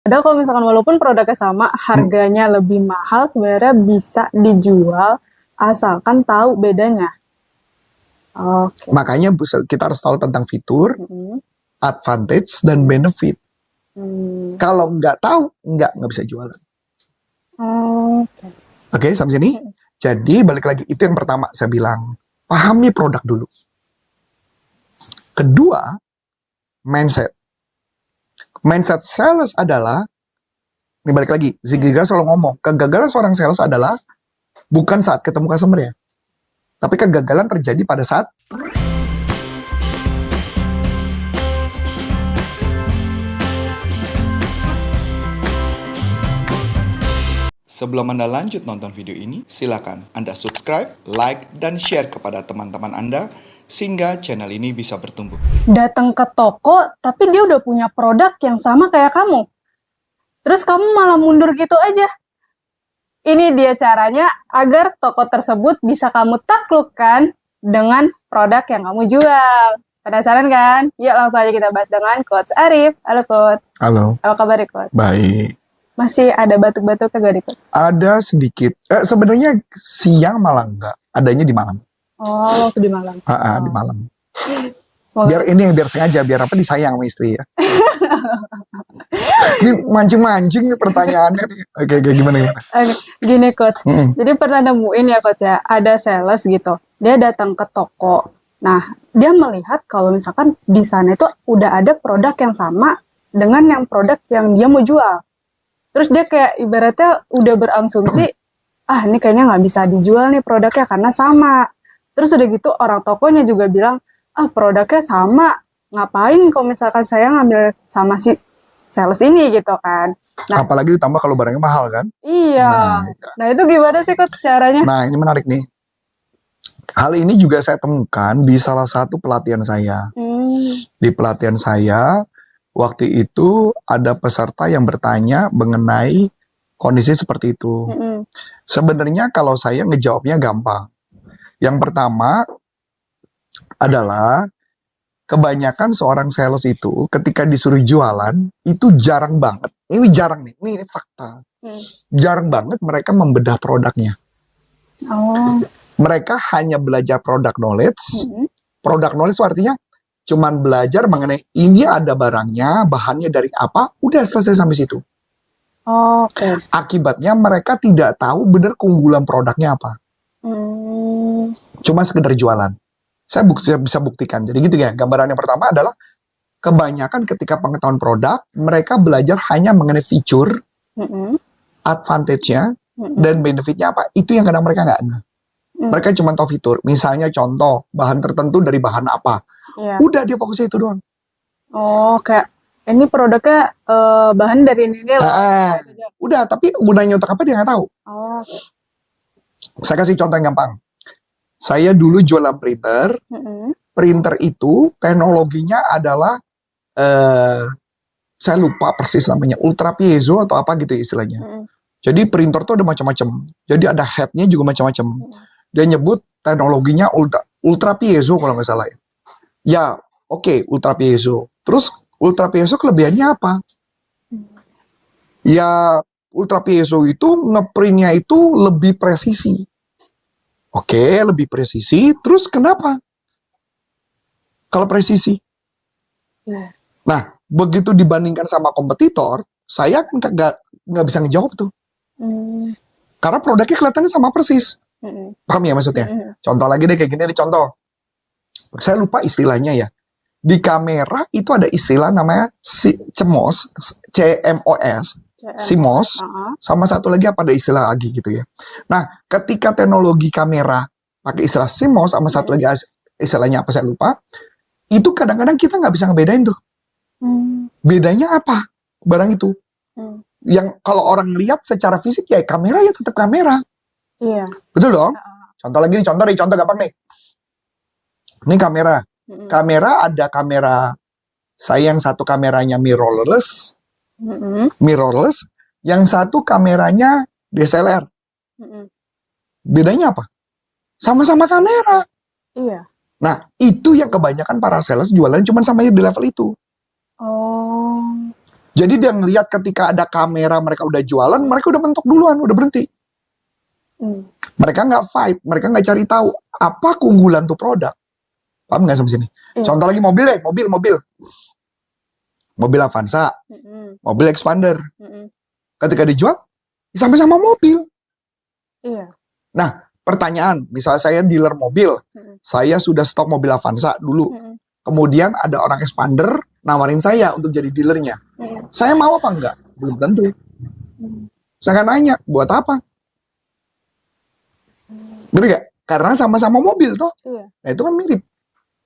Padahal kalau misalkan walaupun produknya sama, harganya lebih mahal, sebenarnya bisa dijual asalkan tahu bedanya. Oke. Makanya kita harus tahu tentang fitur, Mm-mm. advantage, dan benefit. Hmm. Kalau nggak tahu, nggak bisa jualan. Oke. Oke, sampai sini. Jadi balik lagi, itu yang pertama saya bilang, pahami produk dulu. Kedua, mindset. Mindset sales adalah, ini balik lagi, Ziggy Ziglar selalu ngomong, kegagalan seorang sales adalah bukan saat ketemu customer ya, tapi kegagalan terjadi pada saat Sebelum Anda lanjut nonton video ini, silakan Anda subscribe, like, dan share kepada teman-teman Anda sehingga channel ini bisa bertumbuh. Datang ke toko, tapi dia udah punya produk yang sama kayak kamu. Terus kamu malah mundur gitu aja. Ini dia caranya agar toko tersebut bisa kamu taklukkan dengan produk yang kamu jual. Penasaran kan? Yuk langsung aja kita bahas dengan Coach Arif. Halo Coach. halo, Apa kabar Coach? baik. Masih ada batuk-batuk kagak nih Coach? Ada sedikit, sebenarnya siang malah enggak, adanya di malam. Oh, waktu di Malang. Di malam. Semoga- Biar sengaja, biar apa disayang sama istri ya. Ini mancing-mancing nih pertanyaannya nih. Oke, gimana? Oke, gini Coach. Mm-mm. Jadi pernah nemuin ya Coach ya, ada sales gitu. Dia datang ke toko. Nah, dia melihat kalau misalkan di sana itu udah ada produk yang sama dengan yang produk yang dia mau jual. Terus dia kayak ibaratnya udah berasumsi, ini kayaknya nggak bisa dijual nih produknya karena sama. Terus udah gitu orang tokonya juga bilang, produknya sama, ngapain kalau misalkan saya ngambil sama si sales ini gitu kan. Nah, Apalagi ditambah kalau barangnya mahal kan. iya. Nah itu gimana sih Coach caranya? Nah, ini menarik nih. Hal ini juga saya temukan di salah satu pelatihan saya. Di pelatihan saya, waktu itu ada peserta yang bertanya mengenai kondisi seperti itu. Sebenarnya kalau saya ngejawabnya gampang. Yang pertama adalah kebanyakan seorang sales itu ketika disuruh jualan itu jarang banget. Ini jarang nih, ini fakta. Jarang banget mereka membedah produknya. Oh. Mereka hanya belajar product knowledge. Product knowledge itu artinya cuman belajar mengenai ini ada barangnya, bahannya dari apa, udah selesai sampai situ. Oke. Akibatnya mereka tidak tahu benar keunggulan produknya apa. Cuma sekedar jualan. Saya bisa buktikan. Jadi gitu ya, gambaran yang pertama adalah kebanyakan ketika pengetahuan produk, mereka belajar hanya mengenai fitur, advantage-nya, dan benefit-nya apa, itu yang kadang mereka nggak ngeh. Mereka cuma tahu fitur. Misalnya contoh, bahan tertentu dari bahan apa. Udah dia fokusnya itu doang. Oh, kayak ini produknya bahan dari ini loh. Udah, tapi gunanya untuk apa dia nggak tahu. Oh. Saya kasih contoh yang gampang. Saya dulu jualan printer. Printer itu teknologinya adalah saya lupa persis namanya, ultra piezo atau apa gitu ya istilahnya. Jadi printer tuh ada macam-macam. Jadi ada headnya juga macam-macam. Dia nyebut teknologinya ultra piezo kalau nggak salah ya. Ya, oke, ultra piezo. Terus ultra piezo kelebihannya apa? Ya, ultra piezo itu ngeprintnya itu lebih presisi. Oke, lebih presisi. Terus kenapa? Kalau presisi. Nah, begitu dibandingkan sama kompetitor, saya kan nggak bisa ngejawab tuh. Karena produknya kelihatannya sama persis. Paham ya maksudnya? Contoh lagi deh kayak gini, contoh. Saya lupa istilahnya ya. Di kamera itu ada istilah namanya CMOS, CMOS, sama satu lagi apa ada istilah lagi gitu ya. Nah, ketika teknologi kamera pakai istilah CMOS sama satu lagi istilahnya apa saya lupa, itu kadang-kadang kita nggak bisa ngebedain tuh. Bedanya apa barang itu? Yang kalau orang lihat secara fisik ya kamera ya tetap kamera. Iya. Betul dong? Contoh lagi nih, contoh gampang nih. Ini kamera. Kamera ada kamera saya yang satu kameranya mirrorless. Yang satu kameranya DSLR. Bedanya apa? Sama-sama kamera. Iya. Nah, itu yang kebanyakan para sales jualan cuma sampai di level itu. Oh. Jadi dia ngelihat ketika ada kamera mereka udah jualan, mereka udah mentok duluan, udah berhenti. Mereka nggak fight, mereka nggak cari tahu apa keunggulan tuh produk. Paham nggak sampai sini? Iya. Contoh lagi mobil deh, mobil Avanza, mobil Expander. Ketika dijual, sama-sama mobil. Iya. Nah, pertanyaan, misalnya saya dealer mobil, saya sudah stok mobil Avanza dulu. Kemudian ada orang Expander nawarin saya untuk jadi dealernya. Saya mau apa enggak? Belum tentu. Saya akan nanya, buat apa? Bener gak? Karena sama-sama mobil toh. Iya. Nah, itu kan mirip.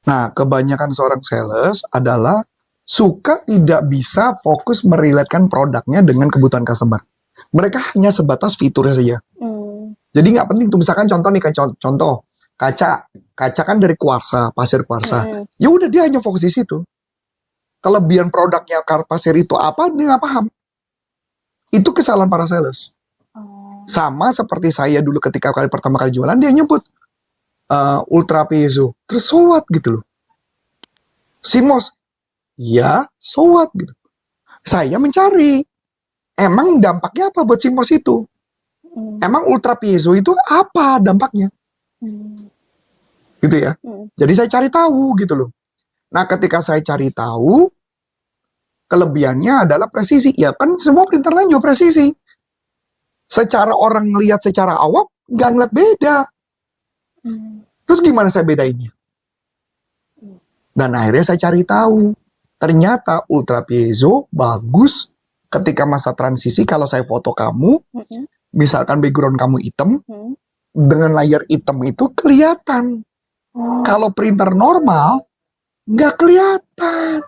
Nah, kebanyakan seorang sales adalah suka tidak bisa fokus merelatekan produknya dengan kebutuhan customer. Mereka hanya sebatas fiturnya saja. Jadi nggak penting tuh, misalkan contoh nih, contoh kaca kan dari kuarsa, pasir kuarsa. Ya udah, dia hanya fokus di situ. Kelebihan produknya pasir itu apa, dia nggak paham. Itu kesalahan para sales. Sama seperti saya dulu ketika pertama kali jualan, dia nyebut Ultra Piezo, terus so what gitu loh. CMOS, ya so what gitu. Saya mencari, emang dampaknya apa buat CMOS itu? Emang Ultra Piezo itu apa dampaknya? Gitu ya. Jadi saya cari tahu gitu loh. Nah, ketika saya cari tahu, kelebihannya adalah presisi. Ya kan semua printer lain juga presisi. Secara orang ngelihat secara awam, nggak ngeliat beda. Terus gimana saya bedainnya? Dan akhirnya saya cari tahu. Ternyata Ultra Piezo bagus ketika masa transisi. Kalau saya foto kamu, misalkan background kamu hitam, dengan layar hitam itu kelihatan. Kalau printer normal, nggak kelihatan.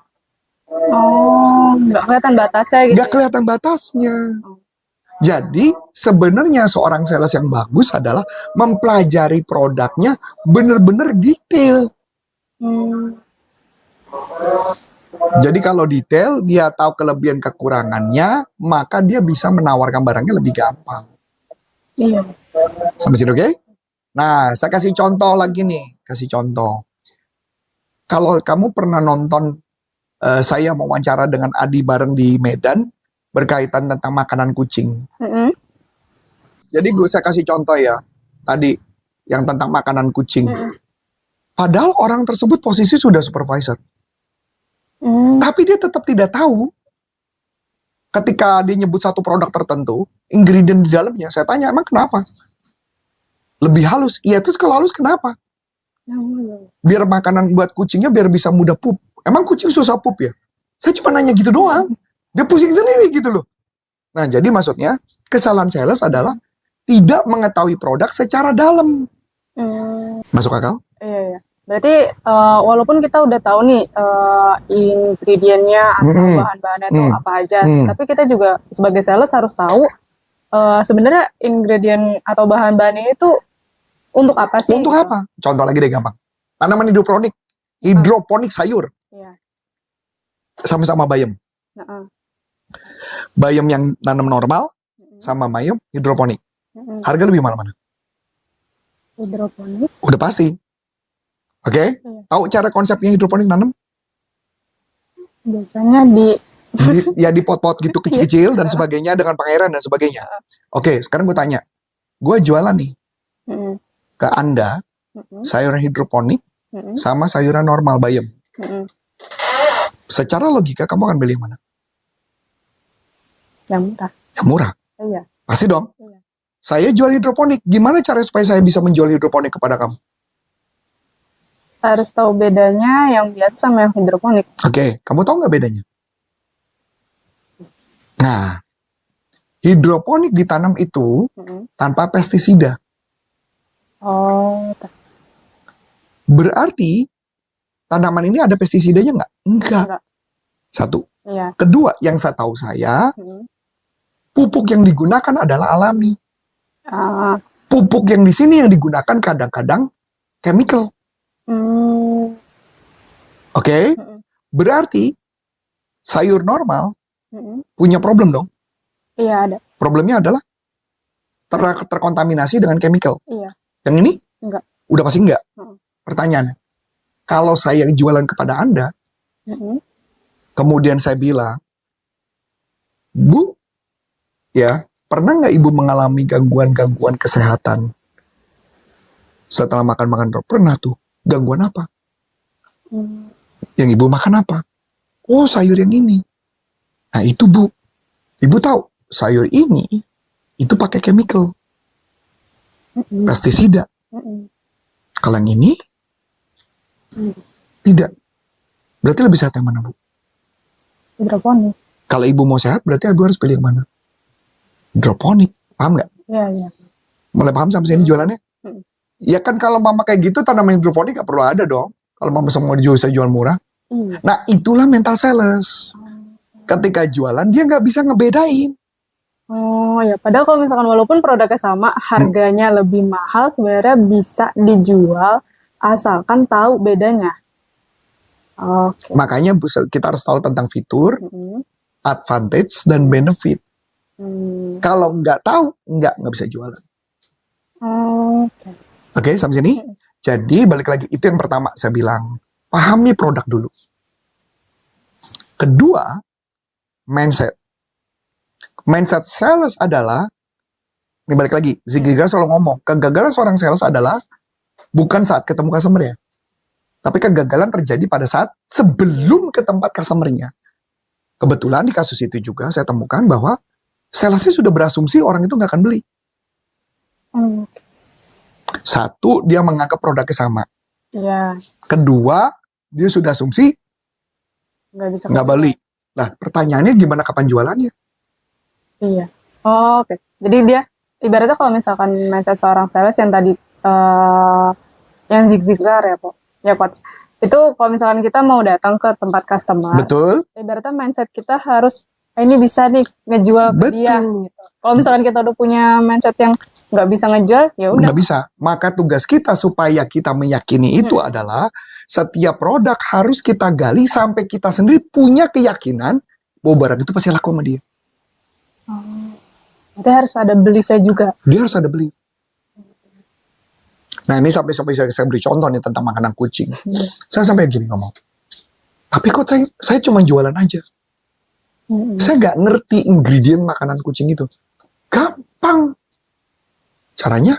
Nggak kelihatan batasnya gitu. Nggak kelihatan batasnya. Jadi sebenarnya seorang sales yang bagus adalah mempelajari produknya benar-benar detail. Jadi kalau detail, dia tahu kelebihan kekurangannya, maka dia bisa menawarkan barangnya lebih gampang. Iya. Sampai sini oke? Nah, saya kasih contoh lagi nih. Kasih contoh. Kalau kamu pernah nonton saya wawancara dengan Adi bareng di Medan, berkaitan tentang makanan kucing. Jadi saya kasih contoh ya, tadi yang tentang makanan kucing. Padahal orang tersebut posisi sudah supervisor. Tapi dia tetap tidak tahu. Ketika dia nyebut satu produk tertentu, ingredient di dalamnya, saya tanya, emang kenapa? Lebih halus. Iya, terus kalau halus kenapa? Biar makanan buat kucingnya biar bisa mudah pup. Emang kucing susah pup ya? Saya cuma nanya gitu doang. Dia pusing sendiri gitu loh. Nah, jadi maksudnya kesalahan sales adalah tidak mengetahui produk secara dalam. Masuk akal? Iya. Berarti walaupun kita udah tahu nih ingredientnya atau bahan-bahannya itu apa aja, tapi kita juga sebagai sales harus tahu sebenarnya ingredient atau bahan-bahannya itu untuk apa sih? Untuk gitu. apa? Contoh lagi deh gampang. Tanaman hidroponik sayur. Iya. Sama-sama bayam. Bayam yang nanam normal sama bayam hidroponik. Harga lebih mahal mana? Hidroponik. Udah pasti. Oke? Tahu cara konsepnya hidroponik nanam? Biasanya di pot-pot gitu kecil-kecil dan sebagainya dengan pangeran dan sebagainya. Oke, sekarang gue tanya. Gue jualan nih ke Anda sayuran hidroponik sama sayuran normal bayam. Secara logika kamu akan beli yang mana? Yang murah. Yang murah. Iya. Pasti dong. Iya. Saya jual hidroponik. Gimana cara supaya saya bisa menjual hidroponik kepada kamu? Harus tahu bedanya yang biasa sama yang hidroponik. Oke, kamu tahu nggak bedanya? Nah, hidroponik ditanam itu tanpa pestisida. Berarti tanaman ini ada pestisidanya nggak? Enggak. Satu. Iya. Kedua, yang saya tahu pupuk yang digunakan adalah alami. Pupuk yang di sini yang digunakan kadang-kadang chemical. Oke? Berarti sayur normal punya problem dong. Iya, ada. Problemnya adalah terkontaminasi dengan chemical. Iya. Yang ini? Enggak. Udah pasti enggak. Pertanyaannya, kalau saya jualan kepada Anda, kemudian saya bilang, Bu, ya, pernah nggak ibu mengalami gangguan-gangguan kesehatan setelah makan-makan drop? Pernah tuh. Gangguan apa? Hmm. Yang ibu makan apa? Oh, sayur yang ini. Nah, itu Bu. Ibu tahu, sayur ini itu pakai chemical, Mm-mm. pestisida. Mm-mm. Kalau yang ini tidak. Berarti lebih sehat yang mana, Bu? Hidroponik. Kalau ibu mau sehat, berarti ibu harus pilih yang mana? Hidroponik. Paham nggak? Iya, iya. Mulai paham sampai sini jualannya? Mm. Ya kan kalau mama kayak gitu, tanaman hidroponik nggak perlu ada dong. Kalau mama semua bisa jual murah. Iya. Nah, itulah mental sales. Ketika jualan, dia nggak bisa ngebedain. Oh ya, padahal kalau misalkan walaupun produknya sama, harganya lebih mahal, sebenarnya bisa dijual asalkan tahu bedanya. Oke. Makanya kita harus tahu tentang fitur, Mm-mm. advantage, dan benefit. Hmm. Kalau nggak tahu, nggak bisa jualan. Oke. Oke, sampai sini. Jadi balik lagi, itu yang pertama saya bilang. Pahami produk dulu. Kedua, mindset. Mindset sales adalah, ini balik lagi, Ziggy Ziglar selalu ngomong, kegagalan seorang sales adalah bukan saat ketemu customer ya, tapi kegagalan terjadi pada saat sebelum ke tempat customer-nya. Kebetulan di kasus itu juga saya temukan bahwa salesnya sudah berasumsi orang itu nggak akan beli. Hmm. Satu, dia menganggap produknya sama. Iya, Kedua, dia sudah asumsi nggak bisa nggak beli. Nah, pertanyaannya gimana kapan jualannya? Iya. Oh, oke. Jadi dia ibaratnya kalau misalkan mindset seorang sales yang tadi yang Zig-Ziglar ya, Pak. Ya, Coach. Itu kalau misalkan kita mau datang ke tempat customer, Betul? ibaratnya mindset kita harus ini bisa nih ngejual ke dia Betul. gitu. Kalau misalkan kita udah punya mindset yang nggak bisa ngejual, ya udah. Nggak bisa. Maka tugas kita supaya kita meyakini itu adalah setiap produk harus kita gali sampai kita sendiri punya keyakinan bahwa barang itu pasti laku sama dia. Berarti harus ada belief-nya juga. Dia harus ada beli. Nah, ini sampai saya beri contoh nih tentang makanan kucing. Saya sampai gini ngomong. Tapi kok saya cuma jualan aja. Saya nggak ngerti ingredient makanan kucing itu. Gampang. Caranya,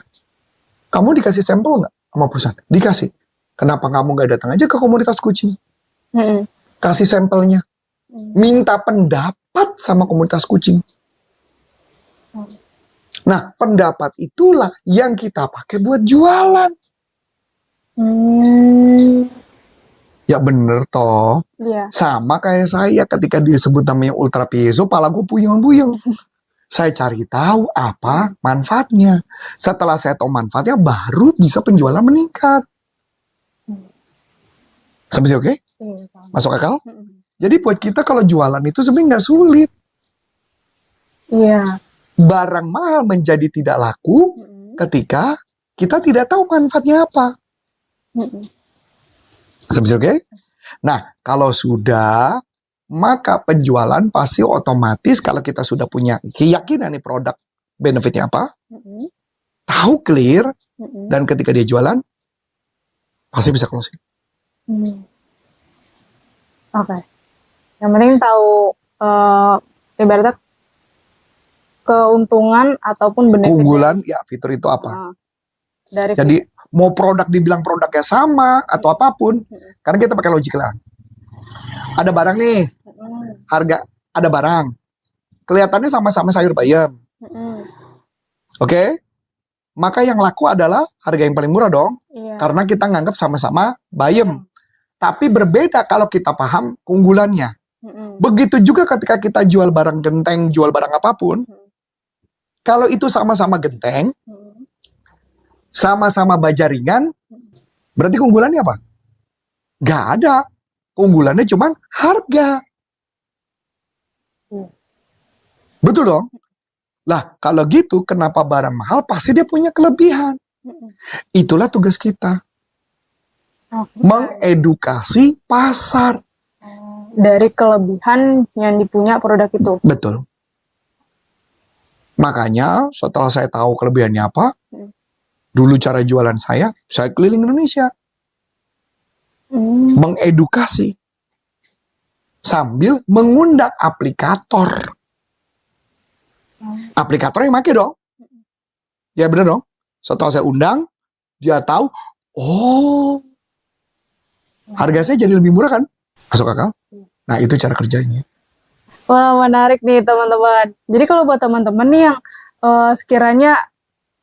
kamu dikasih sampel nggak sama perusahaan? Dikasih. Kenapa kamu nggak datang aja ke komunitas kucing? Kasih sampelnya. Minta pendapat sama komunitas kucing. Nah, pendapat itulah yang kita pakai buat jualan. Ya bener toh. Iya. Sama kayak saya ketika dia sebut namanya ultra piezo, pala gue puyeng-puyeng. Saya cari tahu apa manfaatnya. Setelah saya tahu manfaatnya, baru bisa penjualan meningkat. Sampai sini oke? Iya, paham. Masuk akal? Jadi buat kita kalau jualan itu sebenarnya nggak sulit. Iya. Barang mahal menjadi tidak laku ketika kita tidak tahu manfaatnya apa. Sampai sini oke? Nah, kalau sudah, maka penjualan pasti otomatis kalau kita sudah punya keyakinan nih produk benefitnya apa, tahu clear, dan ketika dia jualan, pasti bisa closing. Oke. Yang penting tahu ibaratnya keuntungan ataupun benefit. Keunggulan, ya fitur itu apa. Dari Jadi mau produk dibilang produknya sama atau apapun, karena kita pakai logik lah. Ada barang nih, harga ada barang, kelihatannya sama-sama sayur bayam. Oke? Maka yang laku adalah harga yang paling murah dong, karena kita nganggap sama-sama bayam. Tapi berbeda kalau kita paham keunggulannya. Begitu juga ketika kita jual barang genteng, jual barang apapun, kalau itu sama-sama genteng, sama-sama baja ringan, berarti keunggulannya apa? Gak ada. Keunggulannya cuma harga. Betul dong? Lah, kalau gitu, kenapa barang mahal? Pasti dia punya kelebihan. Itulah tugas kita. Mengedukasi pasar. Dari kelebihan yang dipunya produk itu. Betul. Makanya, setelah saya tahu kelebihannya apa, dulu cara jualan saya keliling Indonesia. Mengedukasi. Sambil mengundang aplikator. Aplikator yang make dong. Ya bener dong. Setelah saya undang, dia tahu, oh, harga saya jadi lebih murah kan? Masuk akal? Nah, itu cara kerjanya. Wah, menarik nih teman-teman. Jadi kalau buat teman-teman nih yang sekiranya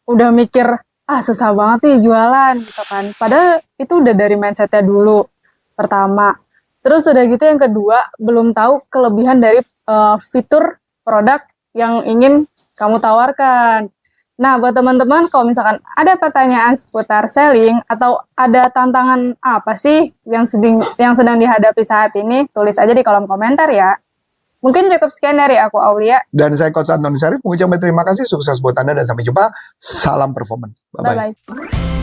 udah mikir, susah banget nih jualan gitu kan. Padahal itu udah dari mindsetnya dulu, pertama. Terus udah gitu yang kedua, belum tahu kelebihan dari fitur produk yang ingin kamu tawarkan. Nah, buat teman-teman, kalau misalkan ada pertanyaan seputar selling atau ada tantangan apa sih yang sedang dihadapi saat ini, tulis aja di kolom komentar ya. Mungkin cukup sekian dari aku, Aulia. Dan saya Coach Antoni Syarif mengucapkan terima kasih, sukses buat Anda dan sampai jumpa. Salam performance. Bye-bye. Bye-bye.